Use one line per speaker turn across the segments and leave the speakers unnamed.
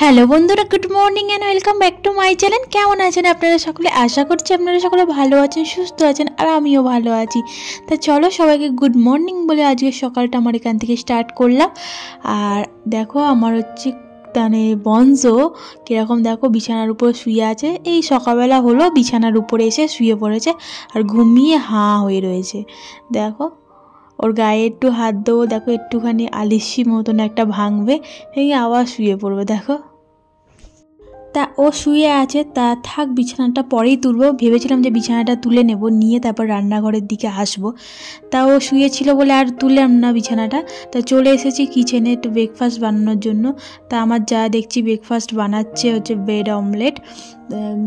Hello বন্ধুরা, good morning and welcome back to my channel. কেমন আছেন আপনারা সকলে? আশা করছি আপনারা সকলে ভালো আছেন, সুস্থ আছেন, আর আমিও ভালো আছি। তা চলো সবাইকে গুড মর্নিং বলে আজকে সকালটা আমার এখান থেকে স্টার্ট করলাম। আর দেখো আমার হচ্ছে বঞ্জ কীরকম, দেখো বিছানার উপর শুয়ে আছে। এই সকালবেলা হলো বিছানার উপরে এসে শুয়ে পড়েছে আর ঘুমিয়ে হাঁ হয়ে রয়েছে। দেখো ওর গায়ে একটু হাত দেবো, দেখো একটুখানি আলিস্যি মতন একটা ভাঙবে, ভেঙে আবার শুয়ে পড়বে। দেখো তা ও শুয়ে আছে, তা থাক বিছানাটা পরেই তুলবো। ভেবেছিলাম যে বিছানাটা তুলে নেব, নিয়ে তারপর রান্নাঘরের দিকে আসবো। তা ও শুয়েছিল বলে আর তুললাম না বিছানাটা। তা চলে এসেছি কিচেনে একটু ব্রেকফাস্ট বানানোর জন্য। তা আমার যা দেখছি ব্রেকফাস্ট বানাচ্ছে, হচ্ছে ব্রেড অমলেট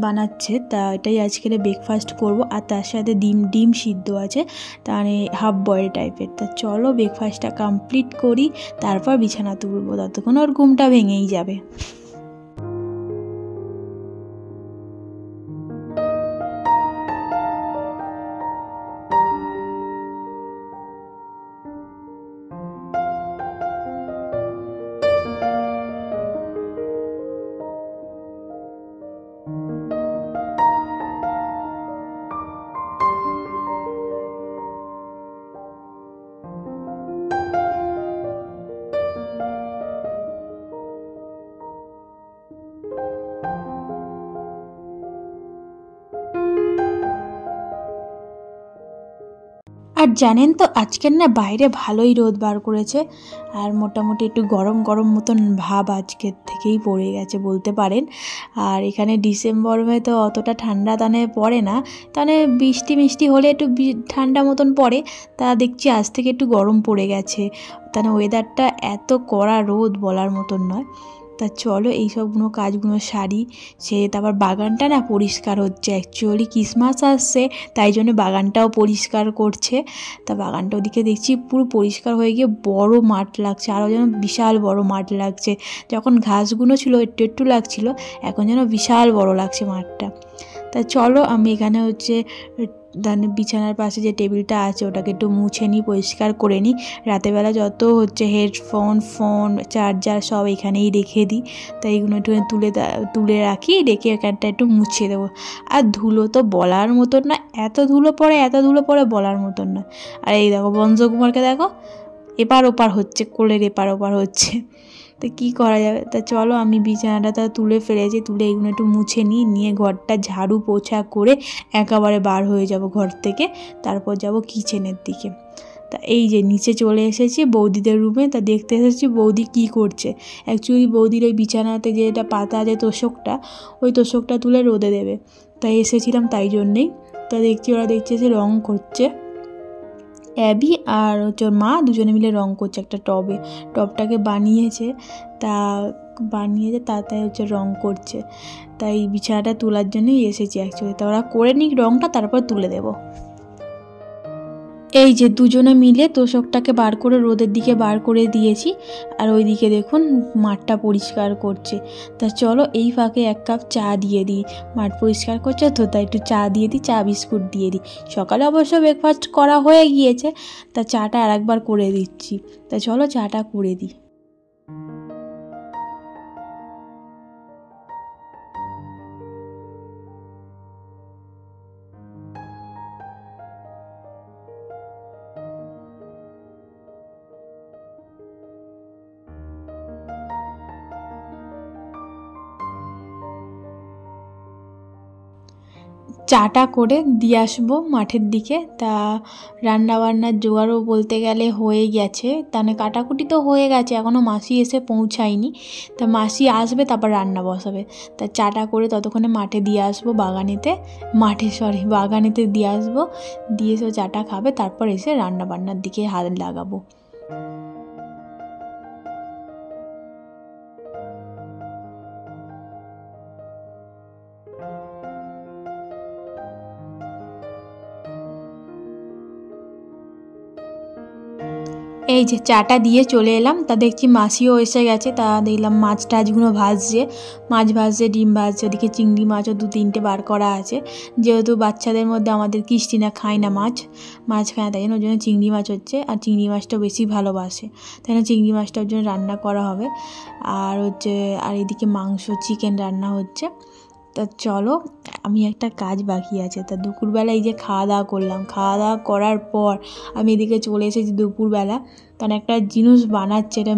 বানাচ্ছে। তা এটাই আজকের ব্রেকফাস্ট করব। আর তার সাথে ডিম সিদ্ধ আছে, মানে হাফ বয়েল টাইপের। তা চলো ব্রেকফাস্টটা কমপ্লিট করি, তারপর বিছানা তুলবো। ততক্ষণ ওর ঘুমটা ভেঙেই যাবে। আর জানেন তো আজকের না বাইরে ভালোই রোদ বার করেছে, আর মোটামুটি একটু গরম গরম মতন ভাব আজকের থেকেই পড়ে গেছে বলতে পারেন। আর এখানে ডিসেম্বর হয়ে তো অতটা ঠান্ডা পড়ে না, বৃষ্টি মিষ্টি হলে একটু ঠান্ডা মতন পড়ে। তা দেখছি আজ থেকে একটু গরম পড়ে গেছে, ওয়েদারটা এত কড়া রোদ বলার মতন নয়। তা চলো এইসবগুলো কাজগুলো সারি। সে তারপর বাগানটা না পরিষ্কার হচ্ছে, অ্যাকচুয়ালি ক্রিসমাস আসছে তাই জন্য বাগানটাও পরিষ্কার করছে। তা বাগানটা ওদিকে দেখছি পুরো পরিষ্কার হয়ে গিয়ে বড় মাঠ লাগছে, আরও যেন বিশাল বড় মাঠ লাগছে। যখন ঘাসগুলো ছিল একটু একটু লাগছিল, এখন যেন বিশাল বড় লাগছে মাঠটা। তা চলো আমি এখানে হচ্ছে বিছানার পাশে যে টেবিলটা আছে ওটাকে একটু মুছে নিই, পরিষ্কার করে নিই। রাতেরবেলা যত হচ্ছে হেডফোন, ফোন, চার্জার সব এখানেই রেখে দিই। তাই এগুলো একটু তুলে রাখি, রেখে এখানটা একটু মুছে দেবো। আর ধুলো তো বলার মতন না, এত ধুলো পড়ে বলার মতন না। আর এই দেখো বঞ্জকুমারকে দেখো এপার ওপার হচ্ছে, কোলের এপার ওপার হচ্ছে। তো কী করা যাবে। তা চলো আমি বিছানাটা তুলে ফেলেছি, তুলে এগুলো একটু মুছে নিয়ে ঘরটা ঝাড়ু পোছা করে একেবারে বার হয়ে যাব ঘর থেকে। তারপর যাব কিচেনের দিকে। তা এই যে নিচে চলে এসেছি বৌদিদের রুমে। তা দেখতে এসেছি বৌদি কী করছে। অ্যাকচুয়ালি বৌদির ওই বিছানাতে যেটা পাতা আছে তোষকটা, ওই তোষকটা তুলে রোদে দেবে, তাই এসেছিলাম তাই জন্যেই। তা ওরা দেখছে যে রং করছে, অ্যাবি আর হচ্ছে ওর মা দুজনে মিলে রং করছে একটা টবটাকে বানিয়েছে। তাই হচ্ছে রং করছে। তাই বিছানাটা তোলার জন্যই এসেছি অ্যাকচুয়ালি। তা ওরা করে নিক রংটা, তারপর তুলে দেবো। এই যে দুজনে মিলে তোষকটাকে বার করে রোদের দিকে বার করে দিয়েছি, আর ওই দিকে দেখুন মাঠটা পরিষ্কার করছে। তা চলো এই ফাঁকে এক কাপ চা দিয়ে দিই, মাঠ পরিষ্কার করছে তো তাই একটু চা দিয়ে দিই, চা বিস্কুট দিয়ে দিই। সকালে অবশ্য ব্রেকফাস্ট করা হয়ে গিয়েছে, তা চাটা আর একবার করে দিচ্ছি। তা চলো চাটা করে দিই। চাটা করে দিয়ে আসবো মাঠের দিকে। তা রান্নাবান্নার জোগাড়ও বলতে গেলে হয়ে গেছে, কাটাকুটি তো হয়ে গেছে, এখনও মাসি এসে পৌঁছায়নি। তা মাসি আসবে তারপর রান্না বসাবে। তা চাটা করে ততক্ষণে মাঠে দিয়ে আসবো, বাগানেতে দিয়ে আসবো, দিয়ে এসে চাটা খাবে, তারপর এসে রান্নাবান্নার দিকে হাত লাগাবো। এই যে চাটা দিয়ে চলে এলাম, তা দেখছি মাসিও এসে গেছে, তা দেখলাম মাছ টাছগুলো ভাজছে, মাছ ভাজছে, ডিম ভাজছে, ওদিকে চিংড়ি মাছও 2-3টে বার করা আছে। যেহেতু বাচ্চাদের মধ্যে আমাদের ক্রিস্টিনা খায় না মাছ খায় না, তাই জন্য ওর জন্য চিংড়ি মাছ হচ্ছে, আর চিংড়ি মাছটা বেশি ভালোবাসে, তাই জন্য চিংড়ি মাছটা ওর জন্য রান্না করা হবে। আর এদিকে মাংস চিকেন রান্না হচ্ছে। তা চলো, আমি একটা কাজ বাকি আছে, তা দুপুরবেলা এই যে খাওয়া দাওয়া করলাম, খাওয়া দাওয়া করার পর আমি এদিকে চলে এসেছি দুপুরবেলা, তখন একটা জিনিস বানাচ্ছে, এটা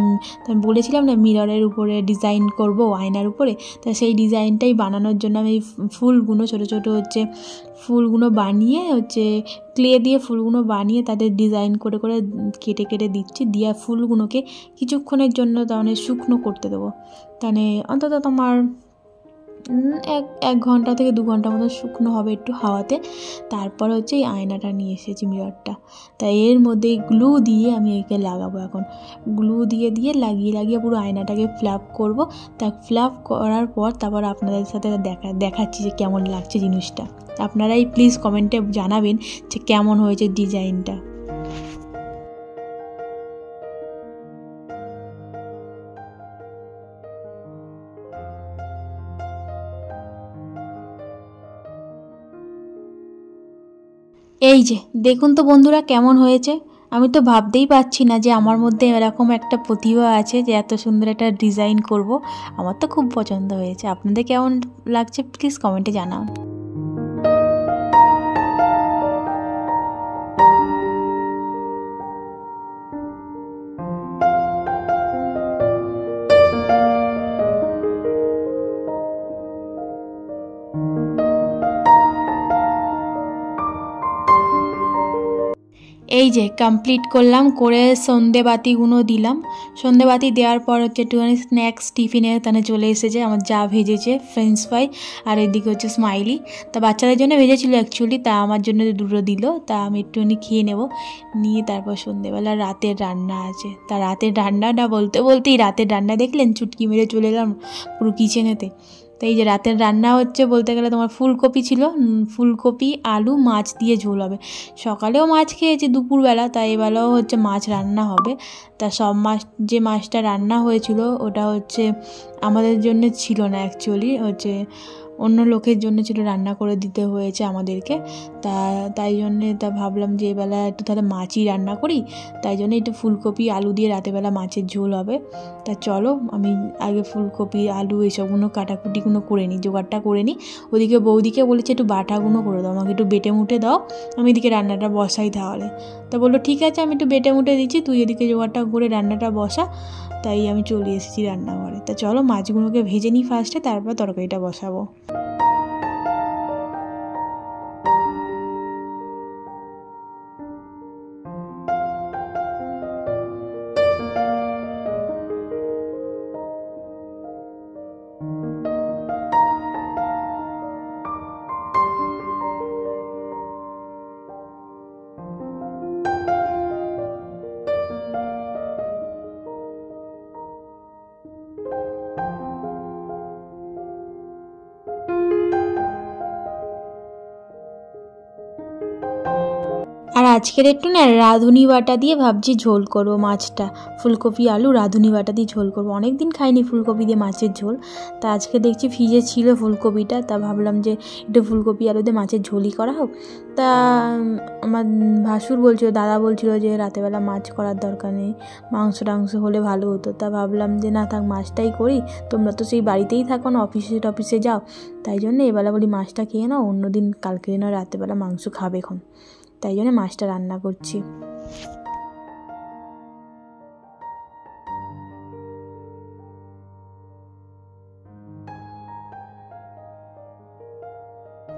বলেছিলাম না মিররের উপরে ডিজাইন করব আয়নার উপরে, তা সেই ডিজাইনটাই বানানোর জন্য আমি ফুলগুলো ছোটো ছোটো ফুলগুলো বানিয়ে ক্লে দিয়ে ফুলগুলো বানিয়ে তাদের ডিজাইন করে করে কেটে কেটে দিচ্ছি, দিয়ে ফুলগুলোকে কিছুক্ষণের জন্য তাহলে শুকনো করতে দেবো, তাহলে অন্তত তোমার 1 ঘন্টা থেকে 2 ঘন্টার মতো শুকনো হবে একটু হাওয়াতে। তারপর এই আয়নাটা নিয়ে এসেছি, মিররটা, তাই এর মধ্যে গ্লু দিয়ে আমি একে লাগাবো। এখন গ্লু দিয়ে লাগিয়ে পুরো আয়নাটাকে ফ্ল্যাপ করব। তা ফ্ল্যাপ করার পর তারপর আপনাদের সাথে দেখাচ্ছি যে কেমন লাগছে জিনিসটা। আপনারাই প্লিজ কমেন্টে জানাবেন যে কেমন হয়েছে ডিজাইনটা। এই যে দেখুন তো বন্ধুরা কেমন হয়েছে। আমি তো ভাবতেই পারছি না যে আমার মধ্যে এরকম একটা প্রতিভা আছে যে এত সুন্দর একটা ডিজাইন করব। আমার তো খুব পছন্দ হয়েছে। আপনাদের কেমন লাগছে প্লিজ কমেন্টে জানান। এই যে কমপ্লিট করলাম, করে সন্ধেবাতিগুলো দিলাম। সন্ধেবাতি দেওয়ার পর একটুখানি স্ন্যাক্স টিফিনে তাহলে চলে এসেছে, আমার যা ভেজেছে ফ্রেঞ্চ ফ্রাই, আর এদিকে স্মাইলি। তা বাচ্চাদের জন্য ভেজেছিল অ্যাকচুয়ালি, তা আমার জন্য 2টো দিল, তা আমি একটুখানি খেয়ে নেব। নিয়ে তারপর সন্ধেবেলা রাতের রান্না আছে, তা রাতের রান্নাটা বলতেই রাতের রান্না দেখলেন, চুটকি মেরে চলে এলাম পুরো কিচেনেতে। তো এই যে রাতের রান্না হচ্ছে বলতে গেলে তোমার ফুলকপি ছিল, ফুলকপি আলু মাছ দিয়ে ঝোল হবে। সকালেও মাছ খেয়েছি দুপুরবেলা, তাই এবেলাও মাছ রান্না হবে। তা সব যে মাছটা রান্না হয়েছিল ওটা আমাদের জন্য ছিল না, অ্যাকচুয়ালি অন্য লোকের জন্য ছিল, রান্না করে দিতে হয়েছে আমাদেরকে। তাই জন্যে ভাবলাম যে এবেলা একটু তাহলে মাছই রান্না করি, তাই জন্য একটু ফুলকপি আলু দিয়ে রাতেরবেলা মাছের ঝোল হবে। তা চলো আমি আগে ফুলকপি আলু এসবগুলো কাটাকুটিগুলো করে নিই, জোগাড়টা করে নিই। ওদিকে বৌদিকে বলেছে একটু বাটাগুলো করে দাও, আমাকে একটু বেটে মুটে দাও, আমি এদিকে রান্নাটা বসাই তাহলে। তা বললো ঠিক আছে, আমি একটু বেটে মুটে দিচ্ছি, তুই এদিকে জোগাড়টা করে রান্নাটা বসা। তাই আমি চলে এসেছি রান্নাঘরে। তা চলো মাছগুলোকে ভেজে নিই ফার্স্টে, তারপর তরকারিটা বসাবো। আর আজকের একটু না রাঁধুনি বাটা দিয়ে ভাবছি ঝোল করবো মাছটা, ফুলকপি আলু রাঁধুনি বাটা দিয়ে ঝোল করবো। অনেক দিন খাইনি ফুলকপি দিয়ে মাছের ঝোল, তা আজকে দেখছি ফ্রিজে ছিল ফুলকপিটা, তা ভাবলাম যে একটু ফুলকপি আলু দিয়ে মাছের ঝোলই করা হোক। তা আমার ভাসুর দাদা বলছিল যে রাতেবেলা মাছ করার দরকার নেই, মাংস টাংস হলে ভালো হতো। তা ভাবলাম যে না থাক, মাছটাই করি, তোমরা তো সেই বাড়িতেই থাকো না, অফিসে যাও, তাই জন্য এবেলা বলি মাছটা খেয়ে নাও, অন্যদিন কালকে না রাতেবেলা মাংস খাবে এখন, তাই জন্য মাছটা রান্না করছি।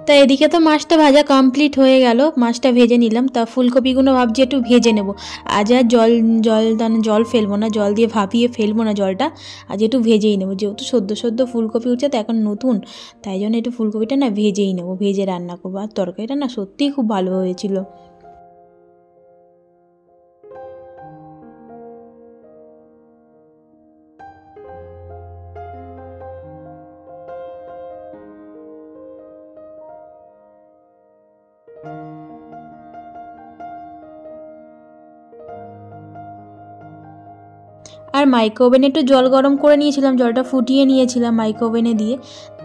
তা এদিকে তো মাছটা ভাজা কমপ্লিট হয়ে গেল, মাছটা ভেজে নিলাম। তা ফুলকপিগুলো ভাবছি একটু ভেজে নেব, আজ আর জল ফেলবো না, জল দিয়ে ভাপিয়ে ফেলবো না জলটা, আজ একটু ভেজেই নেবো, যেহেতু সদ্য ফুলকপি উঠছে তো এখন নতুন, তাই জন্য একটু ফুলকপিটা না ভেজেই নেবো, ভেজে রান্না করবো। আর তরকারিটা না সত্যিই খুব ভালো হয়েছিল। আর মাইক্রো ওভেনে একটু জল গরম করে নিয়েছিলাম, জলটা ফুটিয়ে নিয়েছিলাম মাইক্রো ওভেনে দিয়ে।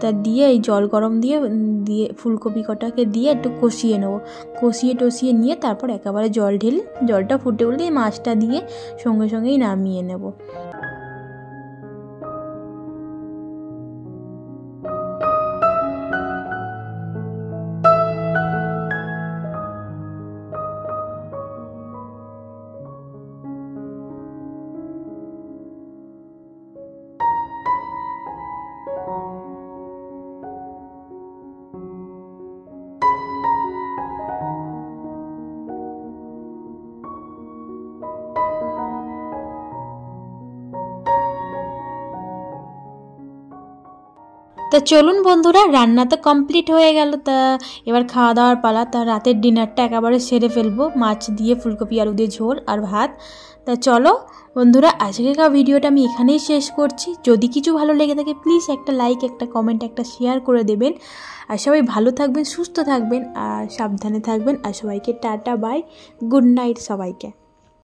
তা দিয়ে এই জল গরম দিয়ে ফুলকপি কটাকে দিয়ে একটু কষিয়ে নেবো। কষিয়ে টষিয়ে নিয়ে তারপর একেবারে জল ঢেলে জলটা ফুটে উঠলে মাছটা দিয়ে সঙ্গে সঙ্গেই নামিয়ে নেব। তা চলুন বন্ধুরা, রান্না তো কমপ্লিট হয়ে গেল। তা এবার খাওয়া দাওয়ার পালা। তা রাতের ডিনারটা একেবারে সেরে ফেলবো, মাছ দিয়ে ফুলকপি আলু দিয়ে ঝোল আর ভাত। তা চলো বন্ধুরা, আজকের ভিডিওটা আমি এখানেই শেষ করছি। যদি কিছু ভালো লেগে থাকে প্লিজ একটা লাইক, একটা কমেন্ট, একটা শেয়ার করে দেবেন। আর সবাই ভালো থাকবেন, সুস্থ থাকবেন আর সাবধানে থাকবেন। আর সবাইকে টাটা বাই, গুড নাইট সবাইকে।